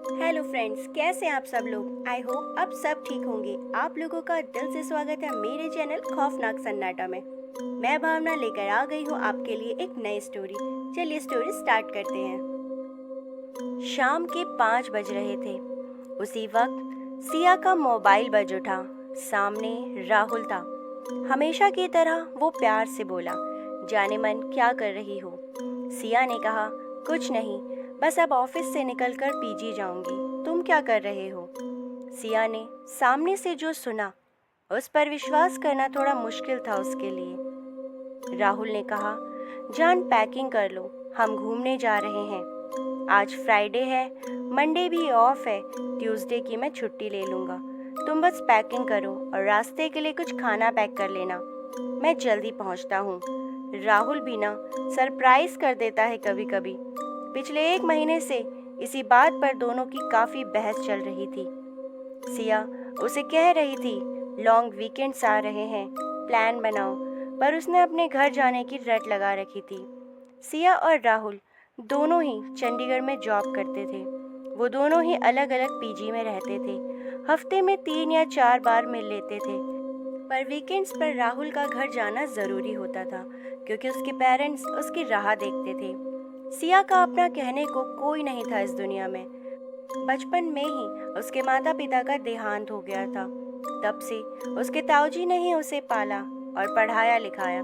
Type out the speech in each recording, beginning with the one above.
Hello friends, कैसे हैं आप सब लोग। आई होप आप सब ठीक होंगे। आप लोगों का दिल से स्वागत है मेरे चैनल खौफनाक सन्नाटा में। मैं भावना लेकर आ गई हूँ आपके लिए एक नई स्टोरी। चलिए स्टोरी स्टार्ट करते हैं। शाम के 5 बज रहे थे। उसी वक्त सिया का मोबाइल बज उठा। सामने राहुल था। हमेशा की तरह वो प्यार से बोला, जाने मन क्या कर रही हो। सिया ने कहा, कुछ नहीं, बस अब ऑफिस से निकलकर पीजी जाऊंगी। तुम क्या कर रहे हो। सिया ने सामने से जो सुना उस पर विश्वास करना थोड़ा मुश्किल था उसके लिए। राहुल ने कहा, जान पैकिंग कर लो, हम घूमने जा रहे हैं। आज फ्राइडे है, मंडे भी ऑफ है, ट्यूसडे की मैं छुट्टी ले लूँगा। तुम बस पैकिंग करो और रास्ते के लिए कुछ खाना पैक कर लेना। मैं जल्दी पहुँचता हूँ। राहुल भी ना सरप्राइज कर देता है कभी कभी। पिछले 1 महीने से इसी बात पर दोनों की काफ़ी बहस चल रही थी। सिया उसे कह रही थी, लॉन्ग वीकेंड्स आ रहे हैं, प्लान बनाओ, पर उसने अपने घर जाने की रट लगा रखी थी। सिया और राहुल दोनों ही चंडीगढ़ में जॉब करते थे। वो दोनों ही अलग अलग पीजी में रहते थे। हफ्ते में 3 या 4 बार मिल लेते थे, पर वीकेंड्स पर राहुल का घर जाना ज़रूरी होता था क्योंकि उसके पेरेंट्स उसकी राह देखते थे। सिया का अपना कहने को कोई नहीं था इस दुनिया में। बचपन में ही उसके माता पिता का देहांत हो गया था। तब से उसके ताऊजी ने ही उसे पाला और पढ़ाया लिखाया।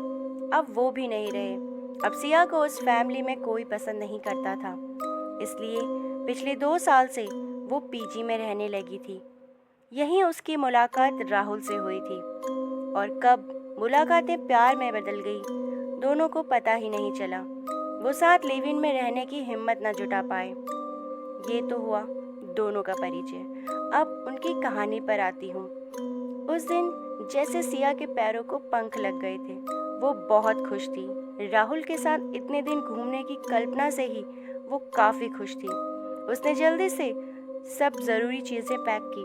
अब वो भी नहीं रहे। अब सिया को उस फैमिली में कोई पसंद नहीं करता था, इसलिए पिछले 2 साल से वो पीजी में रहने लगी थी। यहीं उसकी मुलाकात राहुल से हुई थी, और कब मुलाकातें प्यार में बदल गई दोनों को पता ही नहीं चला। वो साथ लिव इन में रहने की हिम्मत न जुटा पाए। ये तो हुआ दोनों का परिचय। अब उनकी कहानी पर आती हूँ। उस दिन जैसे सिया के पैरों को पंख लग गए थे। वो बहुत खुश थी। राहुल के साथ इतने दिन घूमने की कल्पना से ही वो काफ़ी खुश थी। उसने जल्दी से सब ज़रूरी चीज़ें पैक की,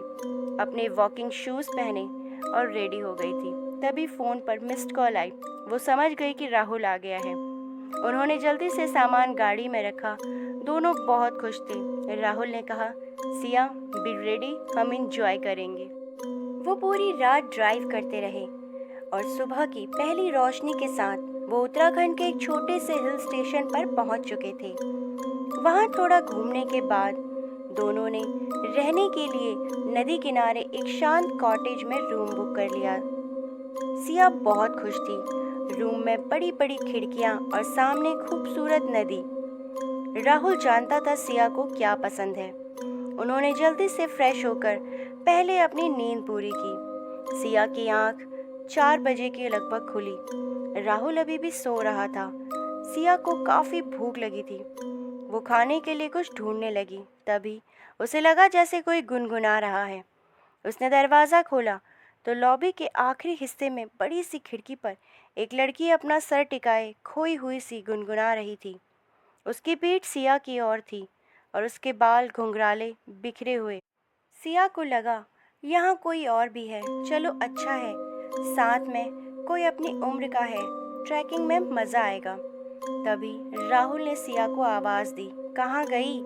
अपने वॉकिंग शूज़ पहने और रेडी हो गई थी। तभी फ़ोन पर मिस्ड कॉल आई। वो समझ गई कि राहुल आ गया है। उन्होंने जल्दी से सामान गाड़ी में रखा। दोनों बहुत खुश थे। राहुल ने कहा, सिया बी रेडी, हम इंजॉय करेंगे। वो पूरी रात ड्राइव करते रहे और सुबह की पहली रोशनी के साथ वो उत्तराखंड के एक छोटे से हिल स्टेशन पर पहुंच चुके थे। वहां थोड़ा घूमने के बाद दोनों ने रहने के लिए नदी किनारे एक शांत कॉटेज में रूम बुक कर लिया। सिया बहुत खुश थी। रूम में बड़ी बड़ी खिड़कियां और सामने खूबसूरत नदी। राहुल जानता था सिया को क्या पसंद है। उन्होंने जल्दी से फ्रेश होकर पहले अपनी नींद पूरी की। सिया की आंख 4 बजे के लगभग खुली। राहुल अभी भी सो रहा था। सिया को काफ़ी भूख लगी थी। वो खाने के लिए कुछ ढूंढने लगी। तभी उसे लगा जैसे कोई गुनगुना रहा है। उसने दरवाज़ा खोला तो लॉबी के आखिरी हिस्से में बड़ी सी खिड़की पर एक लड़की अपना सर टिकाए खोई हुई सी गुनगुना रही थी। उसकी पीठ सिया की ओर थी और उसके बाल घुंघराले बिखरे हुए। सिया को लगा, यहाँ कोई और भी है, चलो अच्छा है, साथ में कोई अपनी उम्र का है, ट्रैकिंग में मज़ा आएगा। तभी राहुल ने सिया को आवाज़ दी, कहाँ गई।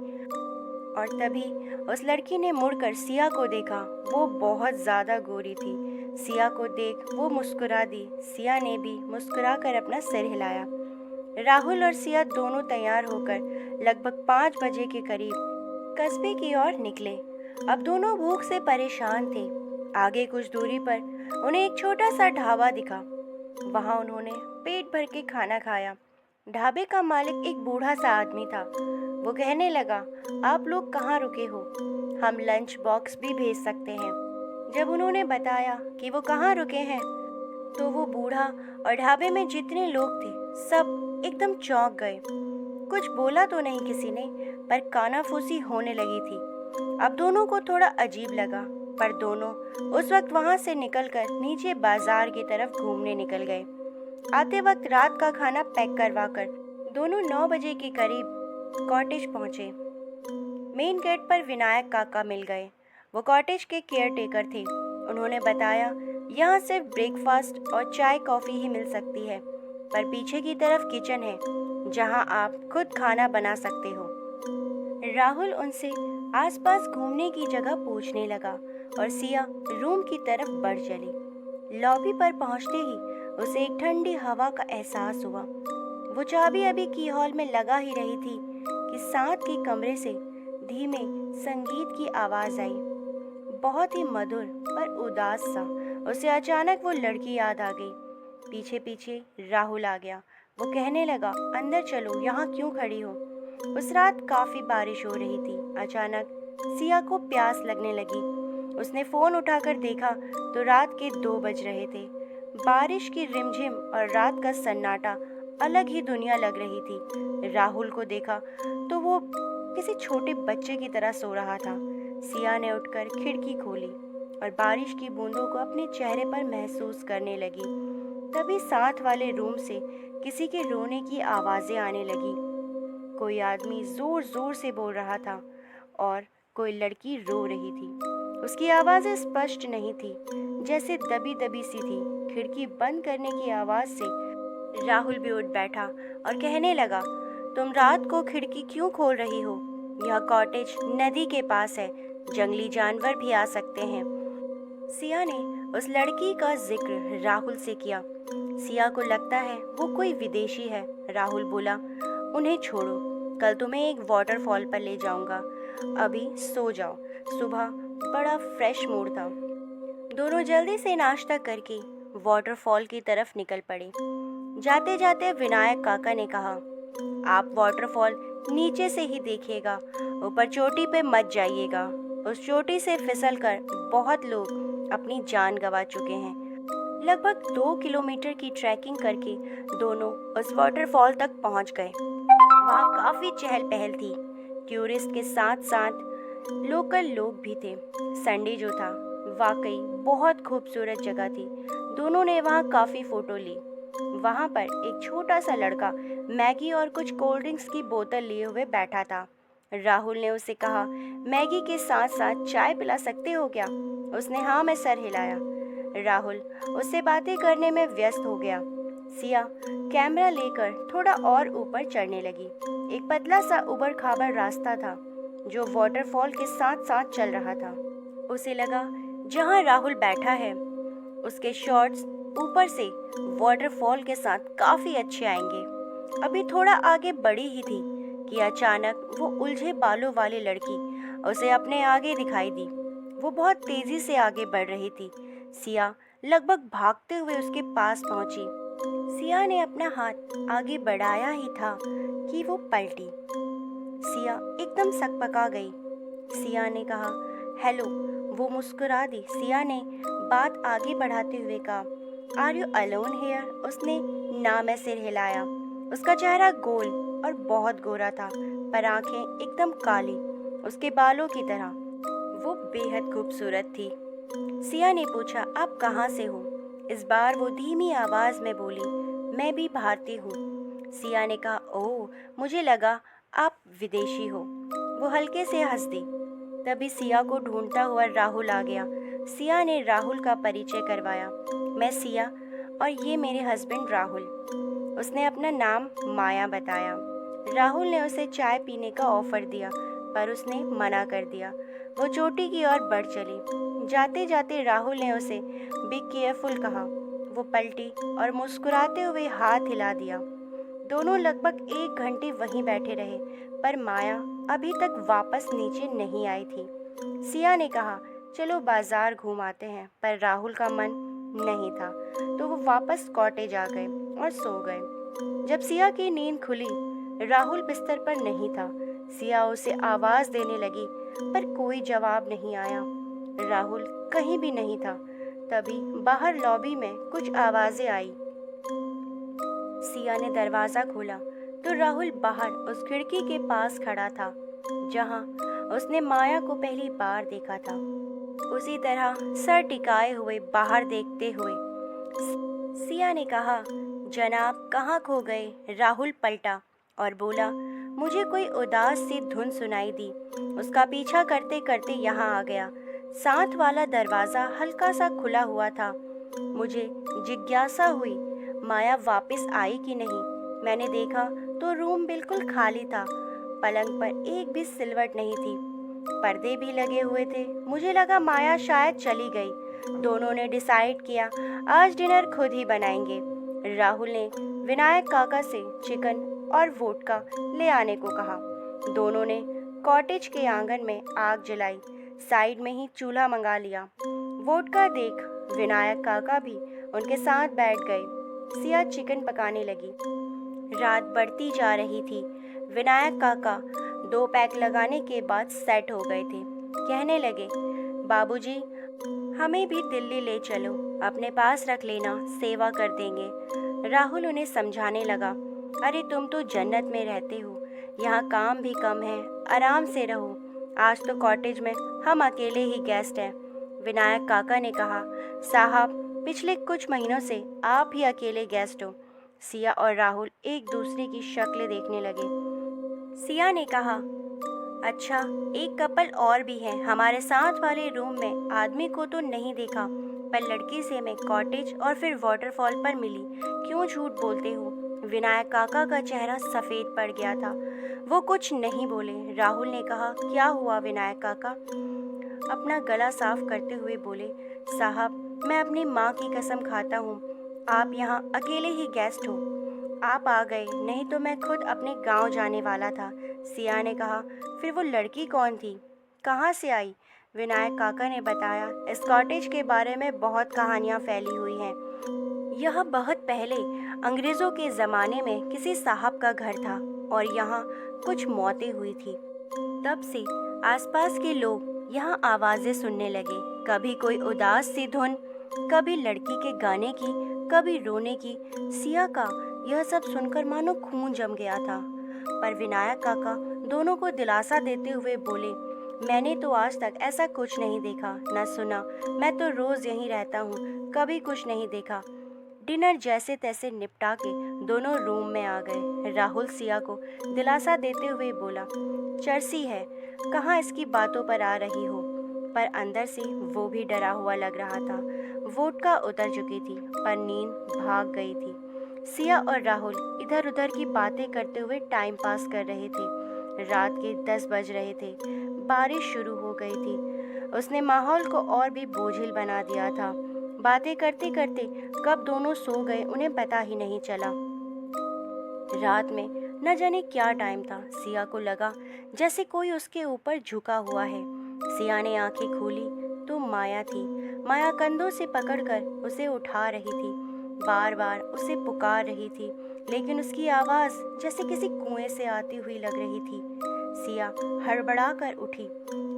और तभी उस लड़की ने मुड़कर सिया को देखा। वो बहुत ज़्यादा गोरी थी। सिया को देख वो मुस्कुरा दी। सिया ने भी मुस्कुराकर अपना सिर हिलाया। राहुल और सिया दोनों तैयार होकर लगभग 5 बजे के करीब कस्बे की ओर निकले। अब दोनों भूख से परेशान थे। आगे कुछ दूरी पर उन्हें एक छोटा सा ढाबा दिखा। वहाँ उन्होंने पेट भर के खाना खाया। ढाबे का मालिक एक बूढ़ा सा आदमी था। वो कहने लगा, आप लोग कहाँ रुके हो, हम लंच बॉक्स भी भेज सकते हैं। जब उन्होंने बताया कि वो कहाँ रुके हैं तो वो बूढ़ा और ढाबे में जितने लोग थे सब एकदम चौंक गए। कुछ बोला तो नहीं किसी ने, पर कानाफूसी होने लगी थी। अब दोनों को थोड़ा अजीब लगा, पर दोनों उस वक्त वहाँ से निकलकर नीचे बाजार की तरफ घूमने निकल गए। आते वक्त रात का खाना पैक करवाकर दोनों 9 बजे के करीब कॉटेज पहुँचे। मेन गेट पर विनायक काका मिल गए। वो कॉटेज के केयर टेकर थे। उन्होंने बताया, यहाँ सिर्फ ब्रेकफास्ट और चाय कॉफ़ी ही मिल सकती है, पर पीछे की तरफ किचन है जहाँ आप खुद खाना बना सकते हो। राहुल उनसे आसपास घूमने की जगह पूछने लगा और सिया रूम की तरफ बढ़ चली। लॉबी पर पहुंचते ही उसे एक ठंडी हवा का एहसास हुआ। वो चाबी अभी की हॉल में लगा ही रही थी कि साथ के कमरे से धीमे संगीत की आवाज आई, बहुत ही मधुर पर उदास सा। उसे अचानक वो लड़की याद आ गई। पीछे पीछे राहुल आ गया। वो कहने लगा, अंदर चलो, यहाँ क्यों खड़ी हो? उस रात काफी बारिश हो रही थी। अचानक सिया को प्यास लगने लगी। उसने फोन उठाकर देखा तो रात के 2 बज रहे थे। बारिश की रिमझिम और रात का सन्नाटा अलग ही दुनिया लग रही थी। राहुल को देखा तो वो किसी छोटे बच्चे की तरह सो रहा था। सिया ने उठकर खिड़की खोली और बारिश की बूंदों को अपने चेहरे पर महसूस करने लगी। तभी साथ वाले रूम से किसी के रोने की आवाजें आने लगी। कोई आदमी जोर जोर से बोल रहा था और कोई लड़की रो रही थी। उसकी आवाजें स्पष्ट नहीं थी, जैसे दबी दबी सी थी। खिड़की बंद करने की आवाज से राहुल भी उठ बैठा और कहने लगा, तुम रात को खिड़की क्यों खोल रही हो? यह कॉटेज नदी के पास है, जंगली जानवर भी आ सकते हैं। सिया ने उस लड़की का जिक्र राहुल से किया। सिया को लगता है वो कोई विदेशी है। राहुल बोला, उन्हें छोड़ो, कल तुम्हें एक वाटरफॉल पर ले जाऊंगा। अभी सो जाओ। सुबह बड़ा फ्रेश मूड था। दोनों जल्दी से नाश्ता करके वाटरफॉल की तरफ निकल पड़े। जाते जाते विनायक काका ने कहा, आप वाटरफॉल नीचे से ही देखिएगा, ऊपर चोटी पे मत जाइएगा। उस चोटी से फिसलकर बहुत लोग अपनी जान गंवा चुके हैं। लगभग 2 किलोमीटर की ट्रैकिंग करके दोनों उस वाटरफॉल तक पहुंच गए। वहाँ काफी चहल पहल थी। टूरिस्ट के साथ साथ लोकल लोग भी थे। संडे जो था वाकई बहुत खूबसूरत जगह थी। दोनों ने वहाँ काफी फोटो ली। वहाँ पर एक छोटा सा लड़का मैगी और कुछ कोल्ड ड्रिंक्स की बोतल लिए हुए बैठा था। राहुल ने उसे कहा, मैगी के साथ साथ चाय पिला सकते हो क्या? उसने हाँ में सर हिलाया। राहुल उससे बातें करने में व्यस्त हो गया। सिया कैमरा लेकर थोड़ा और ऊपर चढ़ने लगी। एक पतला सा उबड़ खाबड़ रास्ता था जो वाटरफॉल के साथ साथ चल रहा था। उसे लगा जहाँ राहुल बैठा है उसके शॉट्स ऊपर से वाटरफॉल के साथ काफी अच्छे आएंगे। अभी थोड़ा आगे बढ़ी ही थी कि अचानक वो उलझे बालों वाली लड़की उसे अपने आगे दिखाई दी। वो बहुत तेजी से आगे बढ़ रही थी। सिया लगभग भागते हुए उसके पास पहुंची। सिया ने अपना हाथ आगे बढ़ाया ही था कि वो पलटी। सिया एकदम सकपका गई। सिया ने कहा, हेलो। वो मुस्कुरा दी। सिया ने बात आगे बढ़ाते हुए कहा, आर यू अलोन हेयर? उसने ना में सिर हिलाया। उसका चेहरा गोल और बहुत गोरा था, पर आंखें एकदम काली, उसके बालों की तरह। वो बेहद खूबसूरत थी। सिया ने पूछा, आप कहाँ से हो? इस बार वो धीमी आवाज में बोली, मैं भी भारतीय हूँ। सिया ने कहा, ओह, मुझे लगा आप विदेशी हो। वो हल्के से हंस दी। तभी सिया को ढूंढता हुआ राहुल आ गया। सिया ने राहुल का परिचय करवाया। मैं सिया और ये मेरे हस्बैंड राहुल। उसने अपना नाम माया बताया। राहुल ने उसे चाय पीने का ऑफर दिया, पर उसने मना कर दिया। वो चोटी की ओर बढ़ चली। जाते जाते राहुल ने उसे बी केयरफुल कहा। वो पलटी और मुस्कुराते हुए हाथ हिला दिया। दोनों लगभग 1 घंटे वहीं बैठे रहे, पर माया अभी तक वापस नीचे नहीं आई थी। सिया ने कहा, चलो बाजार घूम आते हैं, पर राहुल का मन नहीं था, तो वो वापस कॉटेज आ गए और सो गए। जब सिया की नींद खुली, राहुल बिस्तर पर नहीं था। सिया उसे आवाज देने लगी, पर कोई जवाब नहीं आया। राहुल कहीं भी नहीं था। तभी बाहर लॉबी में कुछ आवाजें आई। सिया ने दरवाजा खोला तो राहुल बाहर उस खिड़की के पास खड़ा था जहां उसने माया को पहली बार देखा था। उसी तरह सर टिकाए हुए बाहर देखते हुए सिया ने कहा, जनाब कहाँ खो गए? राहुल पलटा और बोला, मुझे कोई उदास सी धुन सुनाई दी। उसका पीछा करते करते यहाँ आ गया। साथ वाला दरवाज़ा हल्का सा खुला हुआ था। मुझे जिज्ञासा हुई माया वापस आई कि नहीं। मैंने देखा तो रूम बिल्कुल खाली था। पलंग पर एक भी सिलवट नहीं थी। पर्दे भी लगे हुए थे। मुझे लगा माया शायद चली गई। दोनों ने डिसाइड किया आज डिनर खुद ही बनाएंगे। राहुल ने विनायक काका से चिकन और वोडका ले आने को कहा। दोनों ने कॉटेज के आंगन में आग जलाई। साइड में ही चूल्हा मंगा लिया। वोडका देख विनायक काका भी उनके साथ बैठ गए। सिया चिकन पकाने लगी। रात बढ़ती जा रही थी। विनायक काका 2 पैक लगाने के बाद सेट हो गए थे। कहने लगे, बाबूजी हमें भी दिल्ली ले चलो, अपने पास रख लेना, सेवा कर देंगे। राहुल उन्हें समझाने लगा, अरे तुम तो जन्नत में रहते हो, यहाँ काम भी कम है, आराम से रहो। आज तो कॉटेज में हम अकेले ही गेस्ट हैं। विनायक काका ने कहा, साहब पिछले कुछ महीनों से आप ही अकेले गेस्ट हो। सिया और राहुल एक दूसरे की शक्ल देखने लगे। सिया ने कहा, अच्छा एक कपल और भी है हमारे साथ वाले रूम में। आदमी को तो नहीं देखा, पर लड़की से मैं कॉटेज और फिर वाटरफॉल पर मिली। क्यों झूठ बोलते हो? विनायक काका का चेहरा सफ़ेद पड़ गया था। वो कुछ नहीं बोले। राहुल ने कहा, क्या हुआ विनायक काका? अपना गला साफ करते हुए बोले, साहब मैं अपनी माँ की कसम खाता हूँ, आप यहाँ अकेले ही गेस्ट हो। आप आ गए, नहीं तो मैं खुद अपने गांव जाने वाला था। सिया ने कहा, फिर वो लड़की कौन थी, कहाँ से आई? विनायक काका ने बताया, इस कॉटेज के बारे में बहुत कहानियाँ फैली हुई हैं। यह बहुत पहले अंग्रेज़ों के ज़माने में किसी साहब का घर था और यहाँ कुछ मौतें हुई थी। तब से आसपास के लोग यहाँ आवाज़ें सुनने लगे। कभी कोई उदास सी धुन, कभी लड़की के गाने की, कभी रोने की। सिया का यह सब सुनकर मानो खून जम गया था। पर विनायक काका दोनों को दिलासा देते हुए बोले, मैंने तो आज तक ऐसा कुछ नहीं देखा न सुना। मैं तो रोज़ यहीं रहता हूँ, कभी कुछ नहीं देखा। डिनर जैसे तैसे निपटा के दोनों रूम में आ गए। राहुल सिया को दिलासा देते हुए बोला, चर्सी है, कहाँ इसकी बातों पर आ रही हो? पर अंदर से वो भी डरा हुआ लग रहा था। वोडका उतर चुकी थी पर नींद भाग गई थी। सिया और राहुल इधर उधर की बातें करते हुए टाइम पास कर रहे थे। रात के 10 बज रहे थे। बारिश शुरू हो गई थी। उसने माहौल को और भी बोझिल बना दिया था। बातें करते करते कब दोनों सो गए उन्हें पता ही नहीं चला। रात में न जाने क्या टाइम था। सिया को लगा जैसे कोई उसके ऊपर झुका हुआ है। सिया ने आंखें खोली तो माया थी। माया कंधों से पकड़कर उसे उठा रही थी, बार बार उसे पुकार रही थी, लेकिन उसकी आवाज़ जैसे किसी कुएं से आती हुई लग रही थी। सिया हड़बड़ा कर उठी।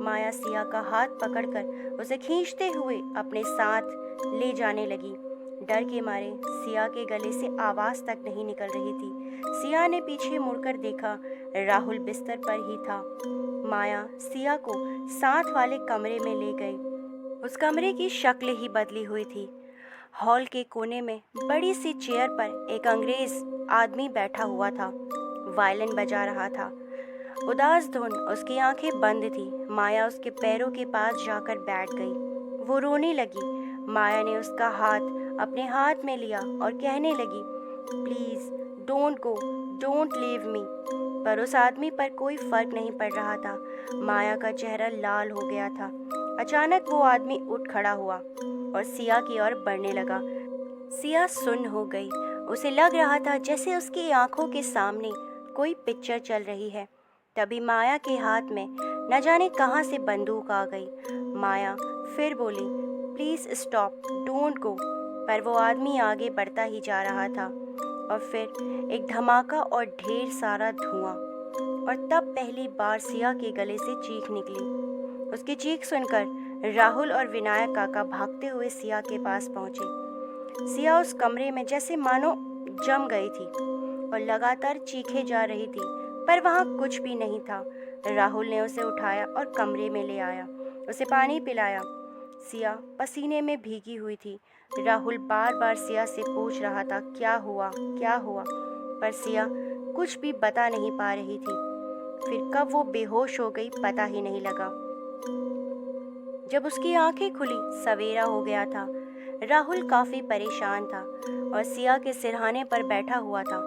माया सिया का हाथ पकड़कर उसे खींचते हुए अपने साथ ले जाने लगी। डर के मारे सिया के गले से आवाज़ तक नहीं निकल रही थी। सिया ने पीछे मुड़कर देखा, राहुल बिस्तर पर ही था। माया सिया को साथ वाले कमरे में ले गई। उस कमरे की शक्ल ही बदली हुई थी। हॉल के कोने में बड़ी सी चेयर पर एक अंग्रेज आदमी बैठा हुआ था, वायलिन बजा रहा था। उदास धुन, उसकी आंखें बंद थी। माया उसके पैरों के पास जाकर बैठ गई। वो रोने लगी। माया ने उसका हाथ अपने हाथ में लिया और कहने लगी, please don't go, don't leave me. पर उस आदमी पर कोई फर्क नहीं पड़ रहा था। माया का चेहरा लाल हो गया था। अचानक वो आदमी उठ खड़ा हुआ और सिया की ओर बढ़ने लगा। सिया सुन्न हो गई। उसे लग रहा था जैसे उसकी आंखों के सामने कोई पिक्चर चल रही है। तभी माया के हाथ में न जाने कहां से बंदूक आ गई। माया फिर बोली, प्लीज़ स्टॉप, डोंट गो। पर वो आदमी आगे बढ़ता ही जा रहा था और फिर एक धमाका और ढेर सारा धुआं। और तब पहली बार सिया के गले से चीख निकली। उसकी चीख सुनकर राहुल और विनायक काका भागते हुए सिया के पास पहुंचे। सिया उस कमरे में जैसे मानो जम गई थी और लगातार चीखे जा रही थी, पर वहाँ कुछ भी नहीं था। राहुल ने उसे उठाया और कमरे में ले आया, उसे पानी पिलाया। सिया पसीने में भीगी हुई थी। राहुल बार बार सिया से पूछ रहा था, क्या हुआ, क्या हुआ, पर सिया कुछ भी बता नहीं पा रही थी। फिर कब वो बेहोश हो गई पता ही नहीं लगा। जब उसकी आंखें खुली सवेरा हो गया था। राहुल काफ़ी परेशान था और सिया के सिरहाने पर बैठा हुआ था।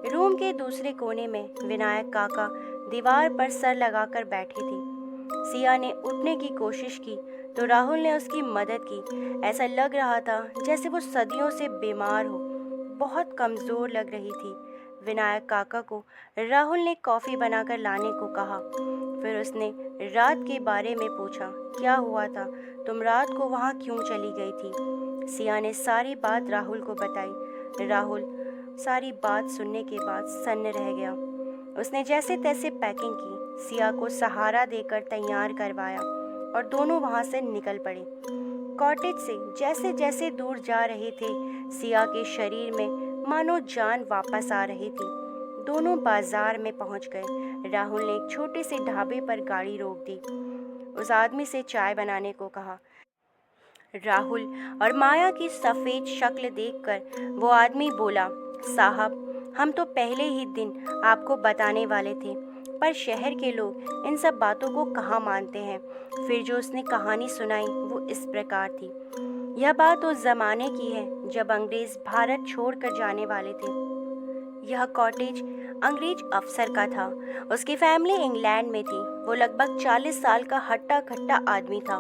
रूम के दूसरे कोने में विनायक काका दीवार पर सर लगाकर बैठे थे। सिया ने उठने की कोशिश की तो राहुल ने उसकी मदद की। ऐसा लग रहा था जैसे वो सदियों से बीमार हो, बहुत कमज़ोर लग रही थी। विनायक काका को राहुल ने कॉफ़ी बनाकर लाने को कहा। फिर उसने रात के बारे में पूछा, क्या हुआ था, तुम रात को वहाँ क्यों चली गई थी। सिया ने सारी बात राहुल को बताई। राहुल सारी बात सुनने के बाद सन्न रह गया। उसने जैसे तैसे पैकिंग की, सिया को सहारा देकर तैयार करवाया और दोनों वहाँ से निकल पड़े। कॉटेज से जैसे जैसे दूर जा रहे थे, सिया के शरीर में मानो जान वापस आ रही थी। दोनों बाजार में पहुंच गए। राहुल ने एक छोटे से ढाबे पर गाड़ी रोक दी। उस आदमी से चाय बनाने को कहा। राहुल और माया की सफ़ेद शक्ल देखकर वो आदमी बोला, साहब, हम तो पहले ही दिन आपको बताने वाले थे, पर शहर के लोग इन सब बातों को कहाँ मानते हैं। फिर जो उसने कहानी सुनाई वो इस प्रकार थी। यह बात उस जमाने की है जब अंग्रेज भारत छोड़कर जाने वाले थे। यह कॉटेज अंग्रेज अफसर का था। उसकी फैमिली इंग्लैंड में थी। वो लगभग 40 साल का हट्टा खट्टा आदमी था।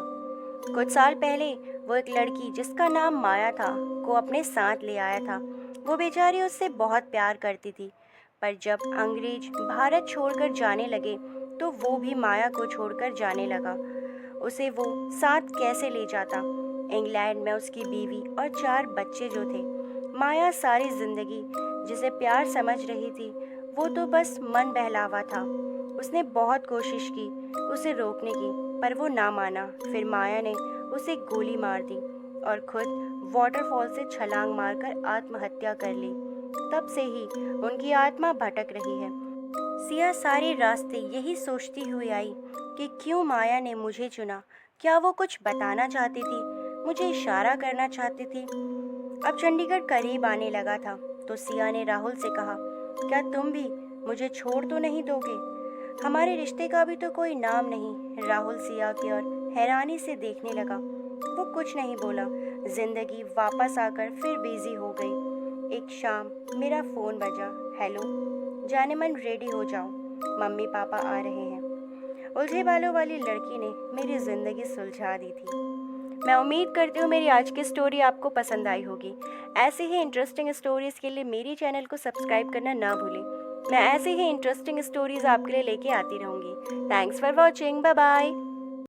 कुछ साल पहले वो एक लड़की जिसका नाम माया था को अपने साथ ले आया था। वो बेचारी उससे बहुत प्यार करती थी, पर जब अंग्रेज भारत छोड़कर जाने लगे तो वो भी माया को छोड़कर जाने लगा। उसे वो साथ कैसे ले जाता। इंग्लैंड में उसकी बीवी और 4 बच्चे जो थे। माया सारी जिंदगी जिसे प्यार समझ रही थी, वो तो बस मन बहलावा था। उसने बहुत कोशिश की उसे रोकने की, पर वो ना माना। फिर माया ने उसे गोली मार दी और खुद वाटरफॉल से छलांग मारकर आत्महत्या कर ली। तब से ही उनकी आत्मा भटक रही है। सिया सारे रास्ते यही सोचती हुई आई कि क्यों माया ने मुझे चुना। क्या वो कुछ बताना चाहती थी, मुझे इशारा करना चाहती थी। अब चंडीगढ़ करीब आने लगा था तो सिया ने राहुल से कहा, क्या तुम भी मुझे छोड़ तो नहीं दोगे? हमारे रिश्ते का भी तो कोई नाम नहीं। राहुल सिया की ओर हैरानी से देखने लगा। वो कुछ नहीं बोला। जिंदगी वापस आकर फिर बिजी हो गई। एक शाम मेरा फ़ोन बजा। हेलो, जाने मन रेडी हो जाओ, मम्मी पापा आ रहे हैं। उलझे बालों वाली लड़की ने मेरी ज़िंदगी सुलझा दी थी। मैं उम्मीद करती हूँ मेरी आज की स्टोरी आपको पसंद आई होगी। ऐसे ही इंटरेस्टिंग स्टोरीज़ के लिए मेरी चैनल को सब्सक्राइब करना ना भूलें। मैं ऐसे ही इंटरेस्टिंग स्टोरीज़ आपके लिए लेके आती रहूँगी। Thanks for watching. Bye bye.